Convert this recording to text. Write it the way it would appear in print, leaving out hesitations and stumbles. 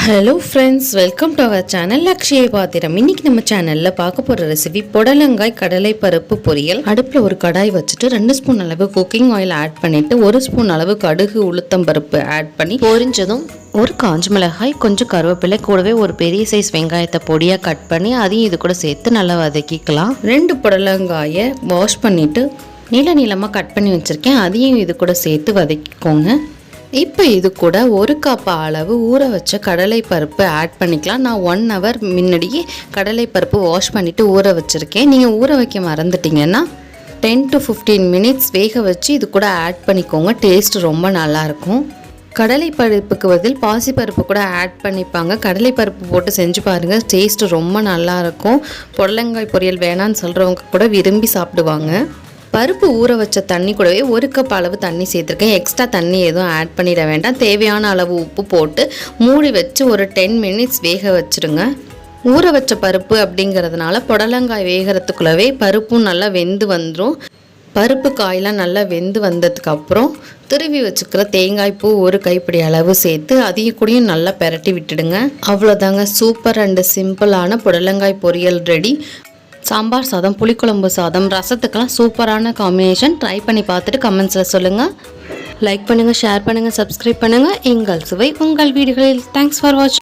Hello friends, welcome to our channel லக்ஷய பாத்திரம். இன்னைக்கு நம்ம சேனலில் பார்க்க போகிற ரெசிபி புடலங்காய் கடலை பருப்பு பொரியல். அடுப்பில் ஒரு கடாய் வச்சுட்டு 2 ஸ்பூன் அளவு குக்கிங் ஆயில் ஆட் பண்ணிவிட்டு 1 ஸ்பூன் அளவு கடுகு உளுத்தம் பருப்பு ஆட் பண்ணி பொரிஞ்சதும் ஒரு காஞ்ச மிளகாய், கொஞ்சம் கருவேப்பிலை, கூடவே ஒரு பெரிய சைஸ் வெங்காயத்தை பொடியாக கட் பண்ணி அதையும் இது கூட சேர்த்து நல்லா வதக்கிக்கலாம். 2 புடலங்காயை வாஷ் பண்ணிவிட்டு நீளமாக கட் பண்ணி வச்சுருக்கேன். அதையும் இது கூட சேர்த்து வதக்கிக்கோங்க. இப்போ இது கூட 1 கப் அளவு ஊற வச்ச கடலை பருப்பு ஆட் பண்ணிக்கலாம். நான் 1 ஹவர் முன்னாடியே கடலை பருப்பு வாஷ் பண்ணிவிட்டு ஊற வச்சுருக்கேன். நீங்கள் ஊற வைக்க மறந்துட்டிங்கன்னா 10 to 15 மினிட்ஸ் வேக வச்சு இது கூட ஆட் பண்ணிக்கோங்க. டேஸ்ட் ரொம்ப நல்லாயிருக்கும். கடலை பருப்புக்கு பதில் பாசிப்பருப்பு கூட ஆட் பண்ணிப்பாங்க. கடலை பருப்பு போட்டு செஞ்சு பாருங்கள், டேஸ்ட்டு ரொம்ப நல்லாயிருக்கும். புடலங்காய் பொரியல் வேணான்னு சொல்கிறவங்க கூட விரும்பி சாப்பிடுவாங்க. பருப்பு ஊற வச்ச தண்ணி கூடவே 1 கப் அளவு தண்ணி சேர்த்துருக்கேன். எக்ஸ்ட்ரா தண்ணி எதுவும் ஆட் பண்ணிட வேண்டாம். தேவையான அளவு உப்பு போட்டு மூடி வச்சு ஒரு 10 மினிட்ஸ் வேக வச்சுருங்க. ஊற வச்ச பருப்பு அப்படிங்கிறதுனால புடலங்காய் வேகிறதுக்குள்ளவே பருப்பும் நல்லா வெந்து வந்துடும். பருப்பு காயெலாம் நல்லா வெந்து வந்ததுக்கப்புறம் துருவி வச்சுக்கிற தேங்காய் பூ 1 கைப்பிடி அளவு சேர்த்து அதையும் கூடயும் நல்லா பெரட்டி விட்டுடுங்க. அவ்வளோதாங்க, சூப்பர் அண்டு சிம்பிளான புடலங்காய் பொரியல் ரெடி. சாம்பார் சாதம், புளிக்குழம்பு சாதம், ரசத்துக்கெல்லாம் சூப்பரான காம்பினேஷன். ட்ரை பண்ணி பார்த்துட்டு கமெண்ட்ஸில் சொல்லுங்கள். லைக் பண்ணுங்கள், ஷேர் பண்ணுங்கள், சப்ஸ்கிரைப் பண்ணுங்கள். எங்கள் சுவை உங்கள் வீடுகளில். தேங்க்ஸ் ஃபார் வாட்சிங்.